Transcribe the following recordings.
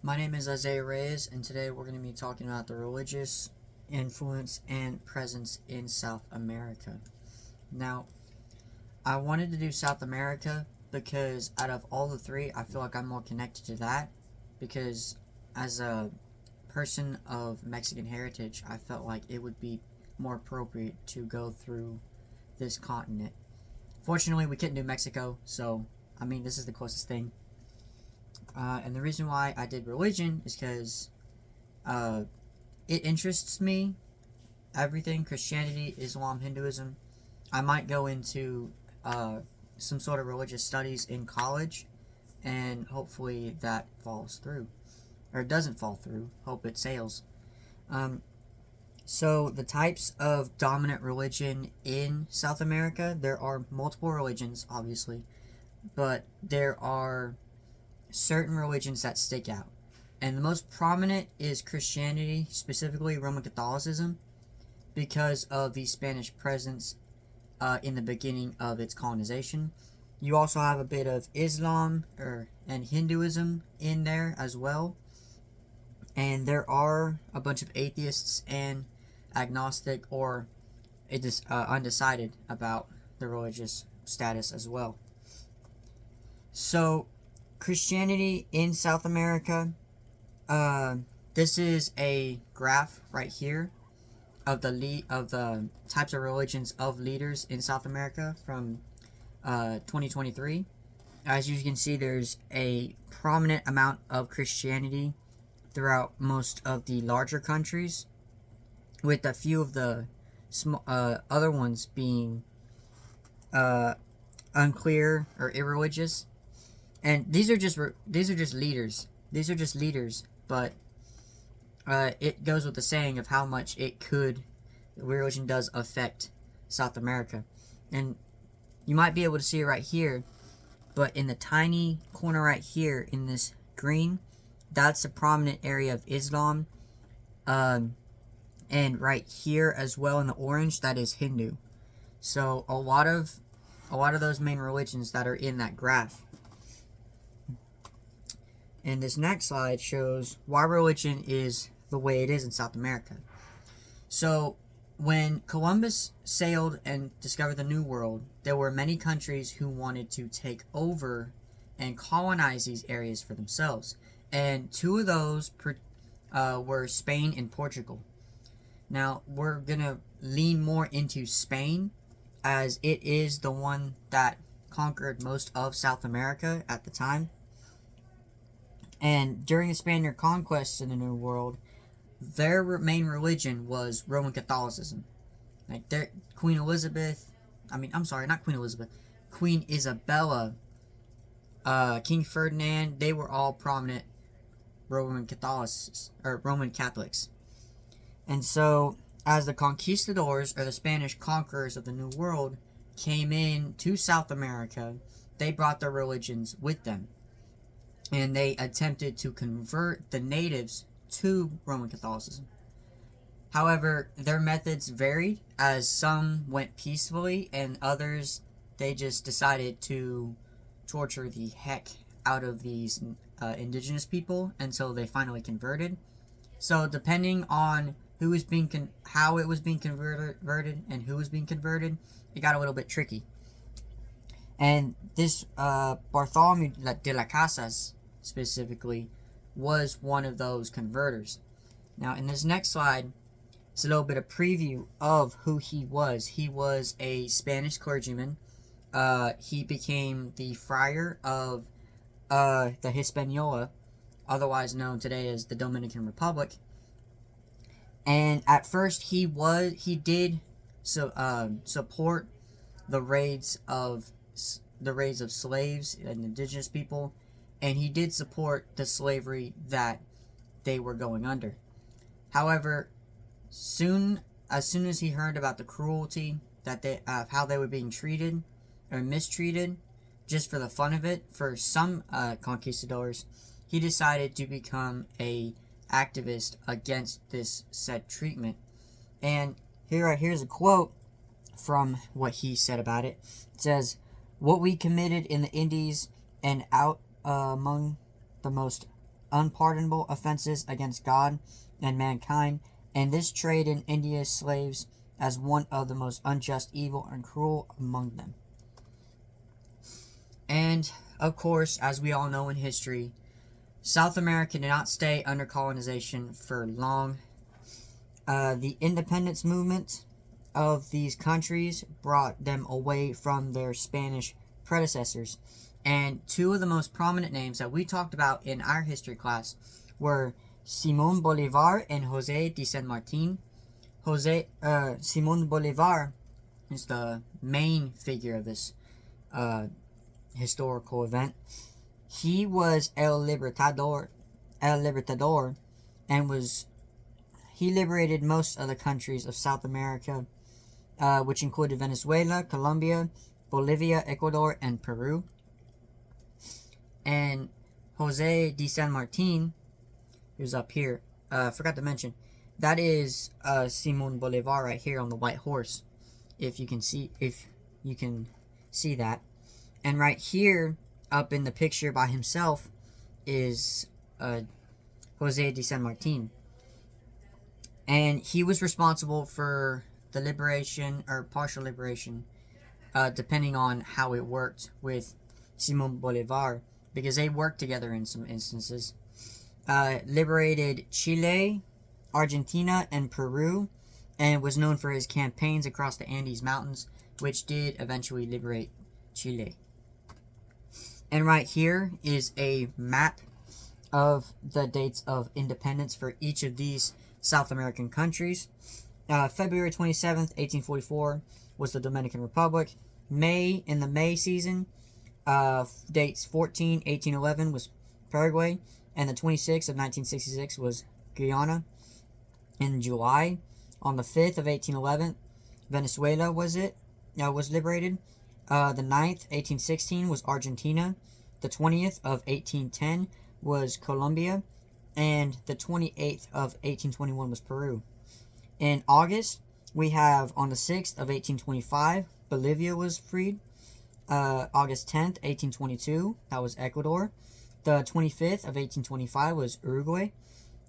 My name is Isaiah Reyes, and today we're going to be talking about the religious influence and presence in South America. Now, I wanted to do South America because out of all the three, I feel like I'm more connected to that because as a person of Mexican heritage, I felt like it would be more appropriate to go through this continent. Fortunately, we couldn't do Mexico, so this is the closest thing. And the reason why I did religion is because uh, it interests me. Everything Christianity, Islam, Hinduism. I might go into some sort of religious studies in college, and hopefully that falls through. Or it doesn't fall through. Hope it sails. Um, so, the types of dominant religion in South America, there are multiple religions, obviously, but there are certain religions that stick out. And the most prominent is Christianity, specifically Roman Catholicism, because of the Spanish presence in the beginning of its colonization. You also have a bit of Islam and Hinduism in there as well. And there are a bunch of atheists and agnostic or undecided about the religious status as well. So, Christianity in South America, this is a graph right here of the types of religions of leaders in South America from 2023. As you can see, there's a prominent amount of Christianity throughout most of the larger countries, with a few of the other ones being unclear or irreligious. And these are just leaders. These are just leaders, but it goes with the saying of how much religion does affect South America. And you might be able to see it right here, but in the tiny corner right here in this green, that's a prominent area of Islam. And right here as well in the orange, that is Hindu. So a lot of those main religions that are in that graph. And this next slide shows why religion is the way it is in South America. So, when Columbus sailed and discovered the New World, there were many countries who wanted to take over and colonize these areas for themselves. And two of those were Spain and Portugal. Now, we're going to lean more into Spain, as it is the one that conquered most of South America at the time. And during the Spaniard conquest in the New World, their main religion was Roman Catholicism. Like Queen Elizabeth, not Queen Elizabeth, Queen Isabella, King Ferdinand, they were all prominent Roman Catholics. And so, as the conquistadors, or the Spanish conquerors of the New World, came in to South America, they brought their religions with them. And they attempted to convert the natives to Roman Catholicism. However, their methods varied, as some went peacefully and others, they just decided to torture the heck out of these indigenous people until they finally converted. So depending on how it was being converted and who was being converted, it got a little bit tricky. And this Bartholomew de las Casas specifically was one of those converters. Now, in this next slide, it's a little bit of preview of who he was. He was a Spanish clergyman. He became the friar of the Hispaniola, otherwise known today as the Dominican Republic. And at first, he did support the raids of slaves and indigenous people, and he did support the slavery that they were going under. However, as soon as he heard about the cruelty how they were being treated or mistreated, just for the fun of it, for some conquistadors, he decided to become a activist against this said treatment. And here's a quote from what he said about it. It says, "What we committed in the Indies and out among the most unpardonable offenses against God and mankind, and this trade in India's slaves as one of the most unjust, evil, and cruel among them. And, of course, as we all know in history, South America did not stay under colonization for long. The independence movement of these countries brought them away from their Spanish predecessors. And two of the most prominent names that we talked about in our history class were Simón Bolívar and José de San Martín. Simón Bolívar is the main figure of this historical event. He was El Libertador, and he liberated most of the countries of South America, which included Venezuela, Colombia, Bolivia, Ecuador, and Peru. And Jose de San Martin, who's up here, forgot to mention, that is Simón Bolívar right here on the white horse, if you can see that. And right here, up in the picture by himself, is Jose de San Martin. And he was responsible for the liberation, or partial liberation, depending on how it worked with Simón Bolívar, because they worked together in some instances. Liberated Chile, Argentina, and Peru, and was known for his campaigns across the Andes Mountains, which did eventually liberate Chile. And right here is a map of the dates of independence for each of these South American countries. February 27th, 1844 was the Dominican Republic. May, in the May season, dates 1811 was Paraguay, and the 26th of 1966 was Guyana. In July, on the 5th of 1811, Venezuela was liberated. The 9th, 1816 was Argentina. The 20th of 1810 was Colombia, and the 28th of 1821 was Peru. In August, we have on the 6th of 1825, Bolivia was freed. August 10th, 1822, that was Ecuador. The 25th of 1825 was Uruguay.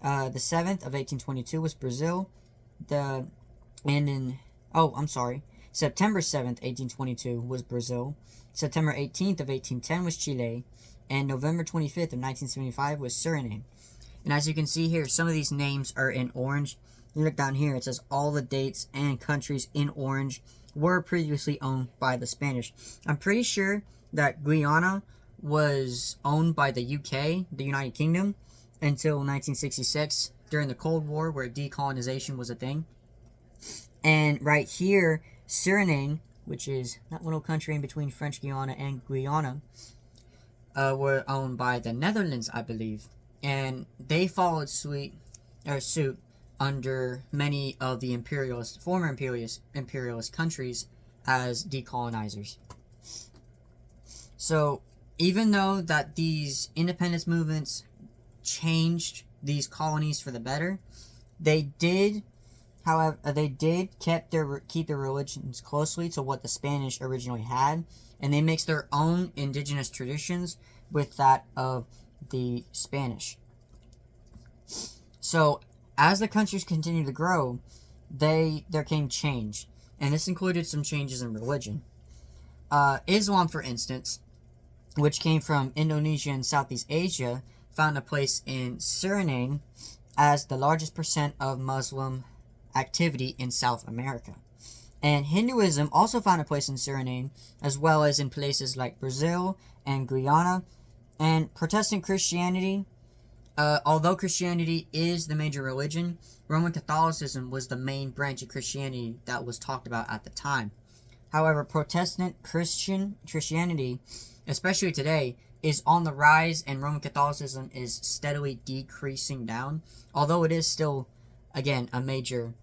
The 7th of 1822 was Brazil. September 7th, 1822 was Brazil. September 18th of 1810 was Chile. And November 25th of 1975 was Suriname. And as you can see here, some of these names are in orange. You look down here, it says all the dates and countries in orange were previously owned by the Spanish. I'm pretty sure that Guyana was owned by the UK, the United Kingdom, until 1966 during the Cold War, where decolonization was a thing. And right here, Suriname, which is that little country in between French Guiana and Guyana, were owned by the Netherlands, I believe. And they followed suit under many of the former imperialist countries as decolonizers. So, even though that these independence movements changed these colonies for the better, they did keep their religions closely to what the Spanish originally had, and they mixed their own indigenous traditions with that of the Spanish. So, as the countries continued to grow, there came change, and this included some changes in religion. Islam, for instance, which came from Indonesia and Southeast Asia, found a place in Suriname as the largest percent of Muslim activity in South America. And Hinduism also found a place in Suriname, as well as in places like Brazil and Guyana. And Protestant Christianity, although Christianity is the major religion, Roman Catholicism was the main branch of Christianity that was talked about at the time. However, Protestant Christianity, especially today, is on the rise, and Roman Catholicism is steadily decreasing down, although it is still, again, a major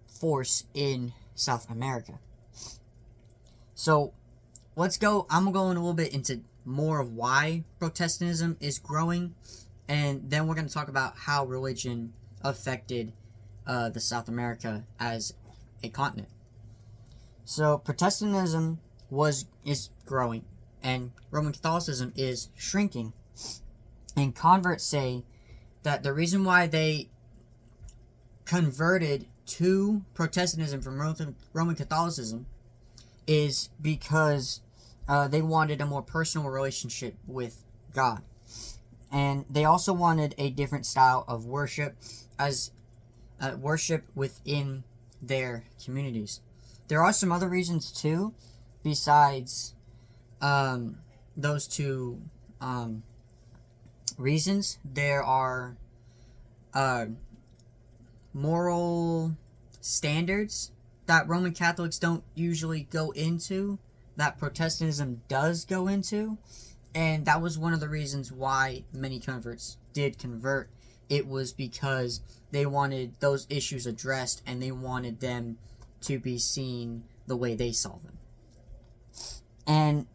force in South America. So, I'm going to go in a little bit into more of why Protestantism is growing, and then we're going to talk about how religion affected the South America as a continent. So, Protestantism is growing, and Roman Catholicism is shrinking. And converts say that the reason why they converted to Protestantism from Roman Catholicism is because they wanted a more personal relationship with God. And they also wanted a different style of worship, as worship within their communities. There are some other reasons too, besides those two reasons. There are moral standards that Roman Catholics don't usually go into, that Protestantism does go into. And that was one of the reasons why many converts did convert. It was because they wanted those issues addressed, and they wanted them to be seen the way they saw them. And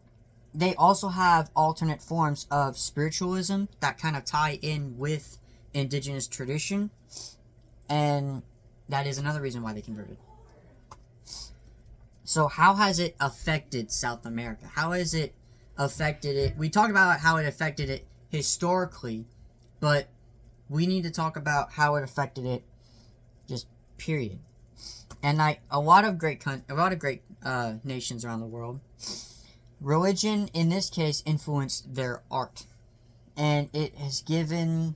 they also have alternate forms of spiritualism that kind of tie in with indigenous tradition. And that is another reason why they converted. So how has it affected South America? How has it affected it? We talked about how it affected it historically, but we need to talk about how it affected it just period. And a lot of great nations around the world, religion in this case influenced their art, and it has given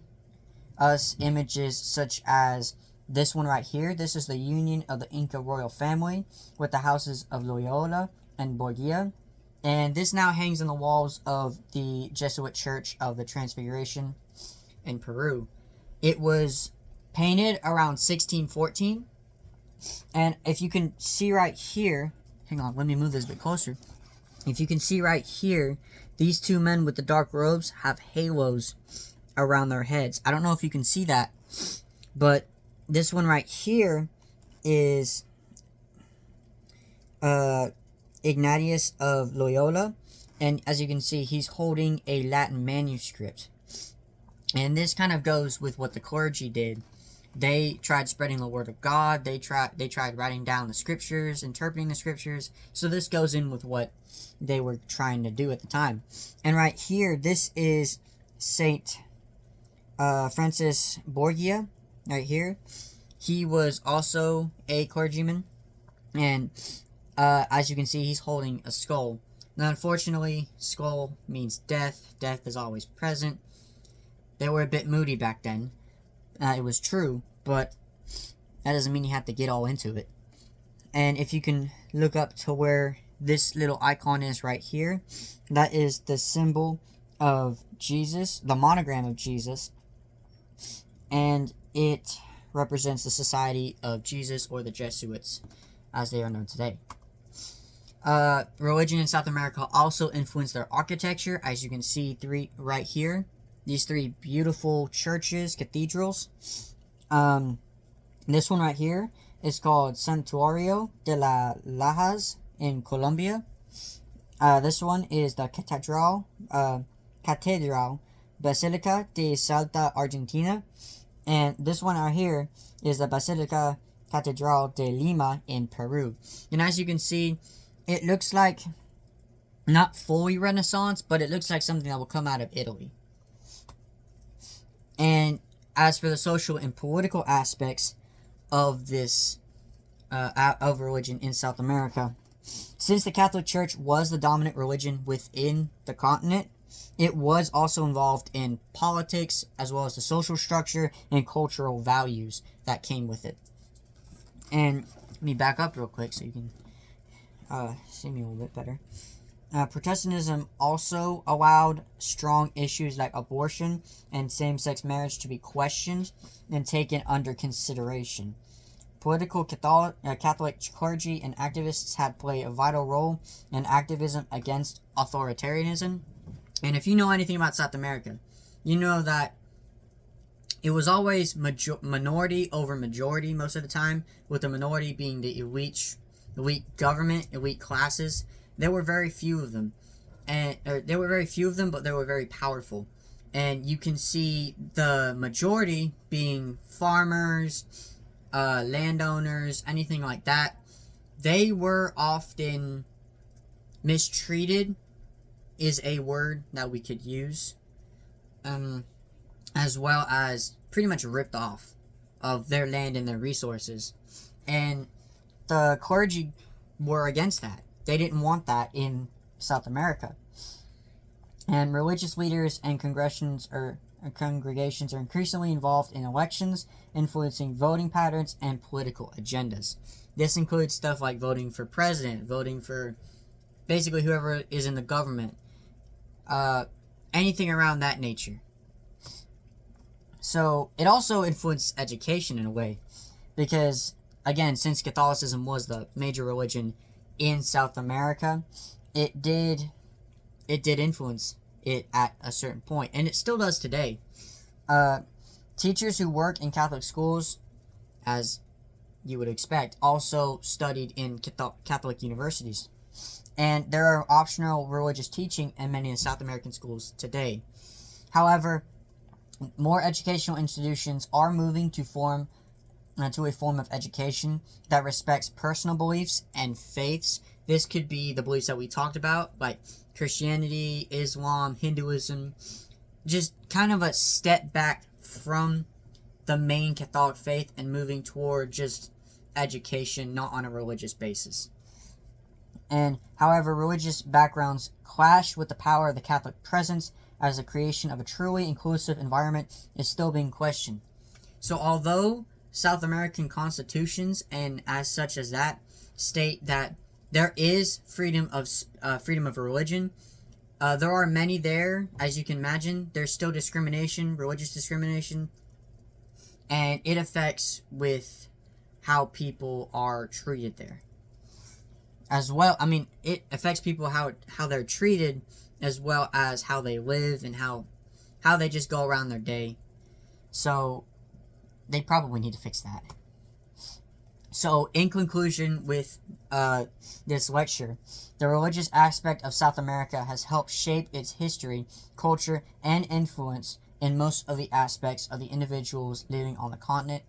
us images such as this one right here. This is the union of the Inca royal family with the houses of Loyola and Borgia. And this now hangs on the walls of the Jesuit Church of the Transfiguration in Peru. It was painted around 1614. And if you can see right here, hang on, let me move this a bit closer. If you can see right here, these two men with the dark robes have halos around their heads. I don't know if you can see that, but this one right here is Ignatius of Loyola, and as you can see, he's holding a Latin manuscript. And this kind of goes with what the clergy did. They tried spreading the word of God. They tried writing down the scriptures, interpreting the scriptures. So this goes in with what they were trying to do at the time. And right here, this is Saint Francis Borgia, right here. He was also a clergyman, and as you can see, he's holding a skull. Now, unfortunately, skull means death. Death is always present. They were a bit moody back then. It was true, but that doesn't mean you have to get all into it. And if you can look up to where this little icon is right here, that is the symbol of Jesus, the monogram of Jesus, and it represents the Society of Jesus, or the Jesuits, as they are known today. Religion in South America also influenced their architecture, as you can see right here. These three beautiful churches, cathedrals. This one right here is called Santuario de las Lajas in Colombia. This one is the Catedral Basilica de Salta, Argentina. And this one right here is the Basilica Catedral de Lima in Peru. And as you can see, it looks like not fully Renaissance, but it looks like something that will come out of Italy. And as for the social and political aspects of this of religion in South America, since the Catholic Church was the dominant religion within the continent, it was also involved in politics, as well as the social structure and cultural values that came with it. And let me back up real quick so you can see me a little bit better. Protestantism also allowed strong issues like abortion and same-sex marriage to be questioned and taken under consideration. Political Catholic clergy and activists had played a vital role in activism against authoritarianism. And if you know anything about South America, you know that it was always minority over majority most of the time, with the minority being the elite government, elite classes. There were very few of them, but they were very powerful. And you can see the majority being farmers, landowners, anything like that. They were often mistreated, is a word that we could use. as well as pretty much ripped off of their land and their resources. And the clergy were against that. They didn't want that in South America. And religious leaders and congregations are increasingly involved in elections, influencing voting patterns and political agendas. This includes stuff like voting for president, voting for basically whoever is in the government, anything around that nature. So it also influenced education in a way, because again, since Catholicism was the major religion in South America, it did influence it at a certain point, and it still does today. Teachers who work in Catholic schools, as you would expect, also studied in Catholic universities. And there are optional religious teaching in many of the South American schools today. However, more educational institutions are moving to a form of education that respects personal beliefs and faiths. This could be the beliefs that we talked about, like Christianity, Islam, Hinduism, just kind of a step back from the main Catholic faith and moving toward just education, not on a religious basis. And however, religious backgrounds clash with the power of the Catholic presence, as the creation of a truly inclusive environment is still being questioned. So although South American constitutions and as such as that state that there is freedom of religion, there are many there, as you can imagine. There's still discrimination, religious discrimination, and it affects with how people are treated there as well. I mean, it affects people how they're treated, as well as how they live and how they just go around their day. So they probably need to fix that. So in conclusion with this lecture, the religious aspect of South America has helped shape its history, culture, and influence in most of the aspects of the individuals living on the continent.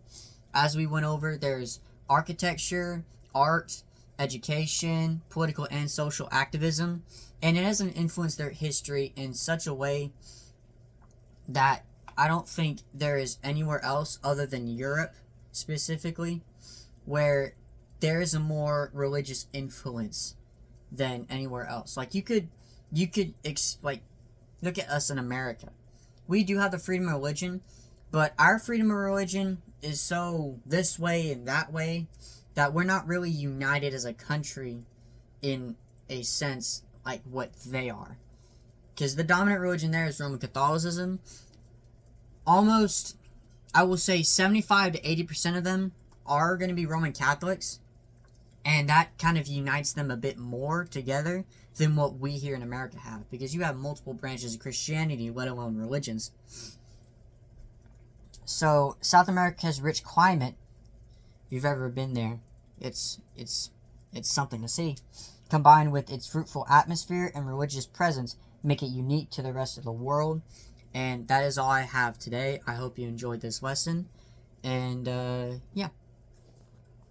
As we went over, there's architecture, art, education, political and social activism, and it has influenced their history in such a way that I don't think there is anywhere else other than Europe specifically where there is a more religious influence than anywhere else. Like you could look at us in America. We do have the freedom of religion, but our freedom of religion is so this way and that way that we're not really united as a country in a sense like what they are. Because the dominant religion there is Roman Catholicism. Almost, I will say 75 to 80% of them are going to be Roman Catholics. And that kind of unites them a bit more together than what we here in America have. Because you have multiple branches of Christianity, let alone religions. So, South America's rich climate, if you've ever been there, it's something to see. Combined with its fruitful atmosphere and religious presence, make it unique to the rest of the world. And that is all I have today. I hope you enjoyed this lesson. And, yeah.